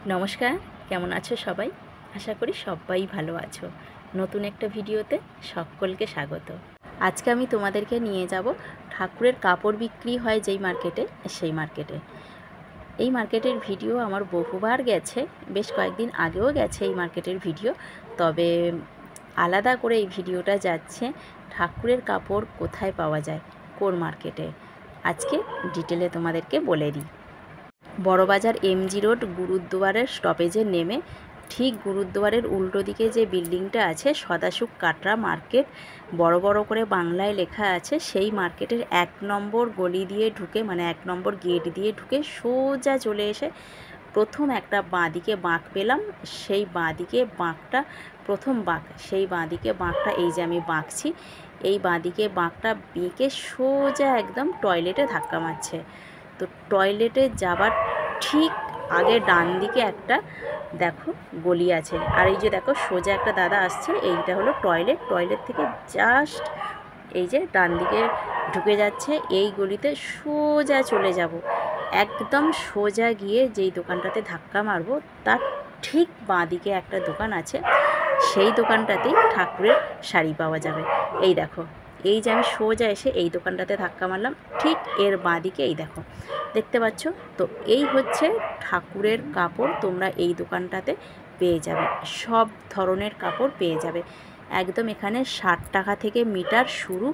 নমস্কার, কেমন আছো সবাই? আশা করি সবাই ভালো আছো। নতুন একটা ভিডিওতে সকলকে স্বাগত। আজকে আমি তোমাদেরকে নিয়ে যাব ঠাকুরের কাপড় বিক্রি হয় যেই মার্কেটে, সেই মার্কেটে। এই মার্কেটের ভিডিও আমার বহুবার গেছে, বেশ কয়েকদিন আগেও গেছে এই মার্কেটের ভিডিও। তবে আলাদা করে এই ভিডিওটা যাচ্ছে ঠাকুরের কাপড় কোথায় পাওয়া যায়, কোন মার্কেটে। আজকে ডিটেলে তোমাদেরকে বলে দিই। বড়বাজার এমজি রোড গুরুদ্বারের স্টপেজে নেমে ঠিক গুরুদ্বারের উল্টো দিকে যে বিল্ডিংটা আছে সদাসুখ কাটরা মার্কেট, বড় বড় করে বাংলায় লেখা আছে, সেই মার্কেটের 1 নম্বর গলি দিয়ে ঢুকে, মানে 1 নম্বর গেট দিয়ে ঢুকে সোজা চলে এসে প্রথম একটা বাঁদিকে বাঁক পেলাম। সেই বাঁদিকে বাঁকটা, প্রথম বাঁক, সেই বাঁদিকে বাঁকটা এই যে আমি বাঁকছি, এই বাঁদিকে বাঁকটা বেঁকে সোজা একদম টয়লেটে ধাক্কা মারছে। তো টয়লেটে যাবার ঠিক আগে ডান দিকে একটা দেখো গলি আছে, আর এই যে দেখো সোজা একটা দাদা আসছে, এইটা হলো টয়লেট। টয়লেট থেকে জাস্ট এই যে ডান দিকে ঢুকে যাচ্ছে, এই গলিতে সোজা চলে যাব। একদম সোজা গিয়ে যেই দোকানটাতে ধাক্কা মারবো তার ঠিক বাঁ দিকে একটা দোকান আছে, সেই দোকানটাতেই ঠাকুরের শাড়ি পাওয়া যাবে। এই দেখো, এই যে আমি সোজা এসে এই দোকানটাতে ধাক্কা মারলাম, ঠিক এর বাঁ দিকে এই দেখো, দেখতে পাচ্ছ তো? এই হচ্ছে ঠাকুরের কাপড়, তোমরা এই দোকানটাতে পেয়ে যাবে, সব ধরনের কাপড় পেয়ে যাবে। একদম এখানে 60 টাকা থেকে মিটার শুরু,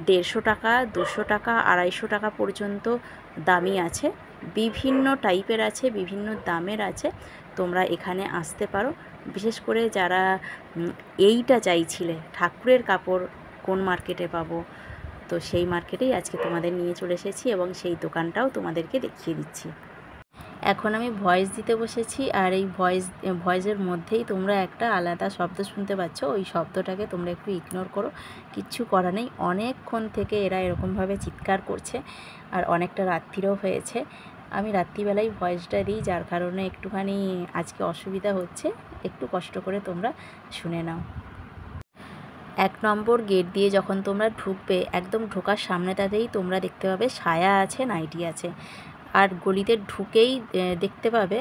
150 টাকা, 200 টাকা, 250 টাকা পর্যন্ত দামি আছে। বিভিন্ন টাইপের আছে, বিভিন্ন দামের আছে। তোমরা এখানে আসতে পারো। বিশেষ করে যারা এইটা চাইছিলে, ঠাকুরের কাপড় কোন মার্কেটে পাবো, তো সেই মার্কেটেই আজকে তোমাদের নিয়ে চলে এসেছি এবং সেই দোকানটাও তোমাদেরকে দেখিয়ে দিচ্ছি। এখন আমি ভয়েস দিতে বসেছি, আর এই ভয়েসের মধ্যেই তোমরা একটা আলাদা শব্দ শুনতে পাচ্ছ। ওই শব্দটাকে তোমরা একটু ইগনোর করো, কিচ্ছু করা নেই। অনেকক্ষণ থেকে এরা এরকমভাবে চিৎকার করছে, আর অনেকটা রাত্রিরও হয়েছে। আমি রাত্রিবেলায় ভয়েসটা দিই, যার কারণে একটুখানি আজকে অসুবিধা হচ্ছে। একটু কষ্ট করে তোমরা শুনে নাও। 1 নম্বর গেট দিয়ে যখন তোমরা ঢুকবে, একদম ঢোকার সামনেটাতেই তোমরা দেখতে পাবে সায়া আছে, নাইটি আছে। আর গলিতে ঢুকেই দেখতে পাবে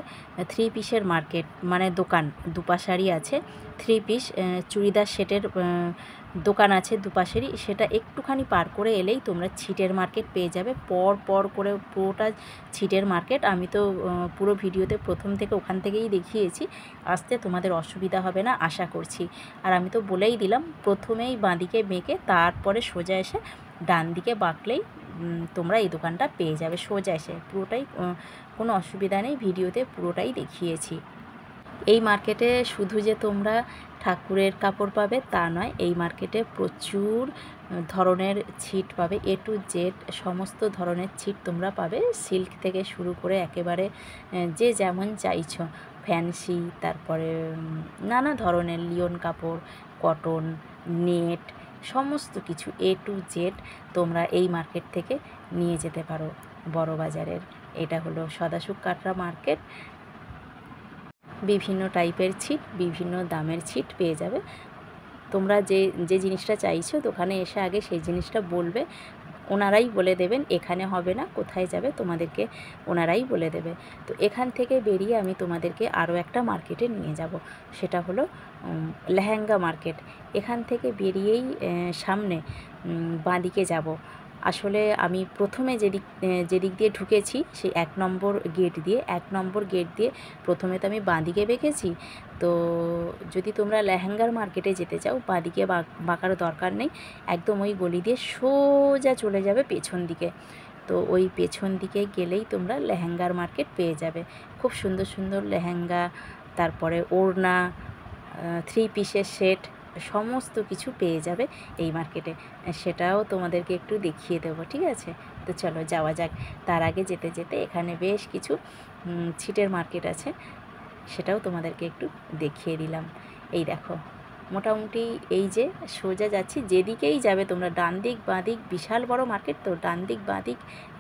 3 পিসের মার্কেট, মানে দোকান, দুপাশারি আছে। 3 পিস চুড়িদার সেটের দোকান আছে দুপাশেরই। সেটা একটুখানি পার করে এলেই তোমরা ছিটের মার্কেট পেয়ে যাবে। পর পর করে পুরোটা ছিটের মার্কেট। আমি তো পুরো ভিডিওতে প্রথম থেকে ওখান থেকেই দেখিয়েছি, আসতে তোমাদের অসুবিধা হবে না আশা করছি। আর আমি তো বলেই দিলাম, প্রথমেই বাঁদিকে বেঁকে তারপরে সোজা এসে ডান দিকে বাঁকলেই তোমরা এই দোকানটা পেয়ে যাবে। সোজা এসে পুরোটাই, কোনো অসুবিধা নেই, ভিডিওতে পুরোটাই দেখিয়েছি। এই মার্কেটে শুধু যে তোমরা ঠাকুরের কাপড় পাবে তা নয়, এই মার্কেটে প্রচুর ধরনের ছিট পাবে, A to Z সমস্ত ধরনের ছিট তোমরা পাবে। সিল্ক থেকে শুরু করে একেবারে যে যেমন চাইছো, ফ্যান্সি, তারপরে নানা ধরনের লিওন কাপড়, কটন, নেট, সমস্ত কিছু A to Z তোমরা এই মার্কেট থেকে নিয়ে যেতে পারো। বড় বাজারের এটা হলো সদাসুখ কাটরা মার্কেট। বিভিন্ন টাইপের ছিট, বিভিন্ন দামের ছিট পেয়ে যাবে। তোমরা যে যে জিনিসটা চাইছো দোকানে এসে আগে সেই জিনিসটা বলবে, ওনারাই বলে দেবেন এখানে হবে না, কোথায় যাবে তোমাদেরকে ওনারাই বলে দেবে। তো এখান থেকে বেরিয়ে আমি তোমাদেরকে আরও একটা মার্কেটে নিয়ে যাব, সেটা হলো লেহেঙ্গা মার্কেট। এখান থেকে বেরিয়েই সামনে বাঁদিকে যাব। আসলে আমি প্রথমে যেদিক দিয়ে ঢুকেছি সেই 1 নম্বর গেট দিয়ে, 1 নম্বর গেট দিয়ে প্রথমে তো আমি বাঁদিকে বেঁকেছি। তো যদি তোমরা লেহেঙ্গার মার্কেটে যেতে চাও, বাঁদিকে বাঁকার দরকার নেই, একদম ওই গলি দিয়ে সোজা চলে যাবে পেছন দিকে। তো ওই পেছন দিকে গেলেই তোমরা লেহেঙ্গার মার্কেট পেয়ে যাবে। খুব সুন্দর সুন্দর লেহেঙ্গা, তারপরে ওড়না, 3 পিসের সেট, সমস্ত কিছু পেয়ে যাবে এই মার্কেটে। সেটাও তোমাদেরকে একটু দেখিয়ে দেবো, ঠিক আছে? তো চলো যাওয়া যাক। তার আগে যেতে যেতে এখানে বেশ কিছু ছিটের মার্কেট আছে, সেটাও তোমাদেরকে একটু দেখিয়ে দিলাম। এই দেখো, মোটামুটি এই যে সোজা যাচ্ছি, যেদিকেই যাবে তোমরা, ডান দিক বাঁ দিক, বিশাল বড় মার্কেট তো, ডান দিক বাঁ দিক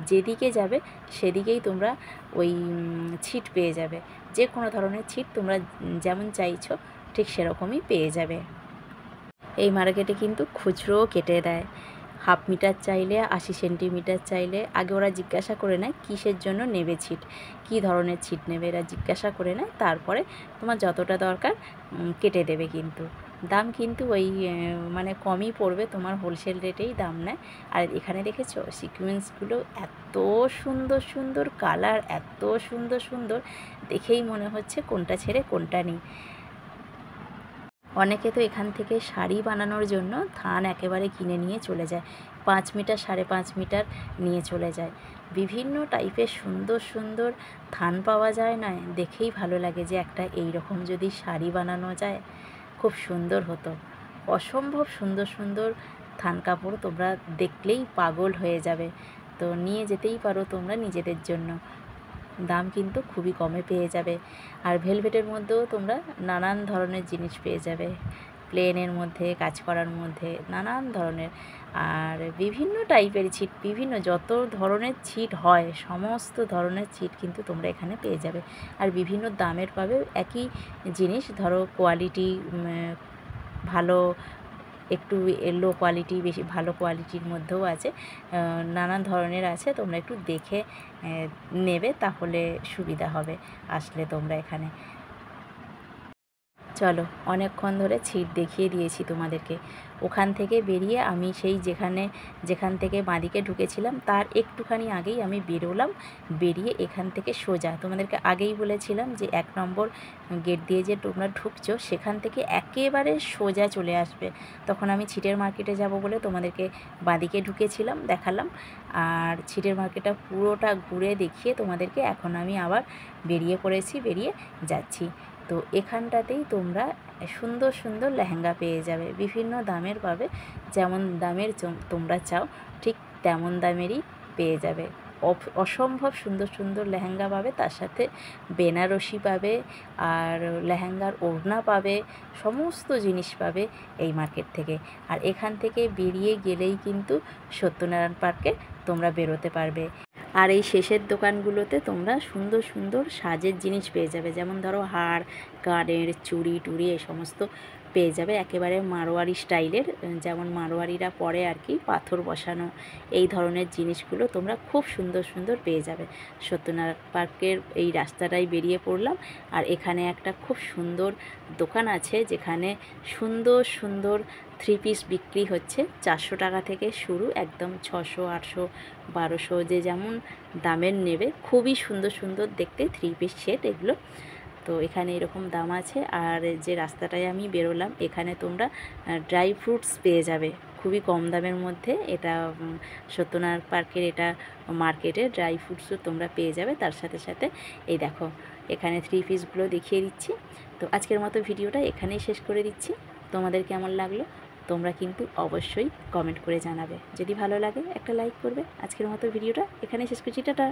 যেদিকে যাবে সেদিকেই তোমরা ওই ছিট পেয়ে যাবে। যে কোনো ধরনের ছিট তোমরা যেমন চাইছো ঠিক সেরকমই পেয়ে যাবে। এই মার্কেটে কিন্তু খুচরোও কেটে দেয়। হাফ মিটার চাইলে 80 সেন্টিমিটার চাইলে আগে ওরা জিজ্ঞাসা করে নেয় কিসের জন্য নেবে ছিট, কী ধরনের ছিট নেবে, এরা জিজ্ঞাসা করে নেয়। তারপরে তোমার যতটা দরকার কেটে দেবে। কিন্তু দাম কিন্তু ওই মানে কমই পড়বে, তোমার হোলসেল রেটেই দাম নেয়। আর এখানে দেখেছো সিকোয়েন্সগুলো এত সুন্দর সুন্দর কালার, এত সুন্দর সুন্দর, দেখেই মনে হচ্ছে কোনটা ছেড়ে কোনটা নেই। অনেকে তো এখান থেকে শাড়ি বানানোর জন্য থান একেবারে কিনে নিয়ে চলে যায়, 5 মিটার 5.5 মিটার নিয়ে চলে যায়। বিভিন্ন টাইপের সুন্দর সুন্দর থান পাওয়া যায় না, দেখেই ভালো লাগে যে একটা এই রকম যদি শাড়ি বানানো যায় খুব সুন্দর হতো। অসম্ভব সুন্দর সুন্দর থান কাপড়, তোমরা দেখলেই পাগল হয়ে যাবে। তো নিয়ে যেতেই পারো তোমরা নিজেদের জন্য, দাম কিন্তু খুবই কমে পেয়ে যাবে। আর ভেলভেটের মধ্যেও তোমরা নানান ধরনের জিনিস পেয়ে যাবে, প্লেনের মধ্যে, কাজ করার মধ্যে নানান ধরনের। আর বিভিন্ন টাইপের ছিট, বিভিন্ন যত ধরনের ছিট হয় সমস্ত ধরনের ছিট কিন্তু তোমরা এখানে পেয়ে যাবে। আর বিভিন্ন দামের পাবে একই জিনিস, ধরো কোয়ালিটি ভালো, একটু লো কোয়ালিটি, বেশি ভালো কোয়ালিটির মধ্যেও আছে, নানান ধরনের আছে। তোমরা একটু দেখে নেবে, তাহলে সুবিধা হবে আসলে তোমরা এখানে। চলো, অনেকক্ষণ ধরে ছিট দেখিয়ে দিয়েছি তোমাদেরকে। ওখান থেকে বেরিয়ে আমি সেই যেখান থেকে বাঁদিকে ঢুকেছিলাম তার একটুখানি আগেই আমি বেরোলাম। বেরিয়ে এখান থেকে সোজা, তোমাদেরকে আগেই বলেছিলাম যে 1 নম্বর গেট দিয়ে যে তোমরা ঢুকছো সেখান থেকে একেবারে সোজা চলে আসবে। তখন আমি ছিটের মার্কেটে যাব বলে তোমাদেরকে বাঁদিকে ঢুকেছিলাম, দেখালাম। আর ছিটের মার্কেটটা পুরোটা ঘুরে দেখিয়ে তোমাদেরকে এখন আমি আবার বেরিয়ে পড়েছি, বেরিয়ে যাচ্ছি। তো এখানটাতেই তোমরা সুন্দর সুন্দর লেহেঙ্গা পেয়ে যাবে, বিভিন্ন দামের পাবে। যেমন দামের তোমরা চাও ঠিক তেমন দামেরই পেয়ে যাবে। অসম্ভব সুন্দর সুন্দর লেহেঙ্গা পাবে, তার সাথে বেনারসি পাবে, আর লেহেঙ্গার ওড়না পাবে, সমস্ত জিনিস পাবে এই মার্কেট থেকে। আর এখান থেকে বেরিয়ে গেলেই কিন্তু সত্যনারায়ণ পার্কে তোমরা বেরোতে পারবে। আর এই শেষের দোকানগুলোতে তোমরা সুন্দর সুন্দর সাজের জিনিস পেয়ে যাবে, যেমন ধরো হার, কানের, চুড়ি টুড়ি এই সমস্ত পেয়ে যাবে একেবারে মারোয়ারি স্টাইলের, যেমন মারোয়ারিরা পরে আর কি, পাথর বসানো এই ধরনের জিনিসগুলো তোমরা খুব সুন্দর সুন্দর পেয়ে যাবে। সত্যনারায়ণ পার্কের এই রাস্তাটাই বেরিয়ে পড়লাম। আর এখানে একটা খুব সুন্দর দোকান আছে যেখানে সুন্দর সুন্দর 3 পিস বিক্রি হচ্ছে। 400 টাকা থেকে শুরু, একদম 600, 800, 1200 যে যেমন দামের নেবে। খুবই সুন্দর সুন্দর দেখতে 3 পিস সেট এগুলো। তো এখানে এরকম দাম আছে। আর যে রাস্তাটায় আমি বেরোলাম এখানে তোমরা ড্রাই ফ্রুটস পেয়ে যাবে খুবই কম দামের মধ্যে। এটা সত্যনারায়ণ পার্কের এটা মার্কেটে ড্রাই ফ্রুটসও তোমরা পেয়ে যাবে। তার সাথে সাথে এই দেখো এখানে 3 পিসগুলো দেখিয়ে দিচ্ছি। তো আজকের মতো ভিডিওটা এখানেই শেষ করে দিচ্ছি। তোমাদের কেমন লাগলো তোমরা কিন্তু অবশ্যই কমেন্ট করে জানাবে। যদি ভালো লাগে একটা লাইক করবে। আজকের মতো ভিডিওটা এখানেই শেষ করছি, টাটা।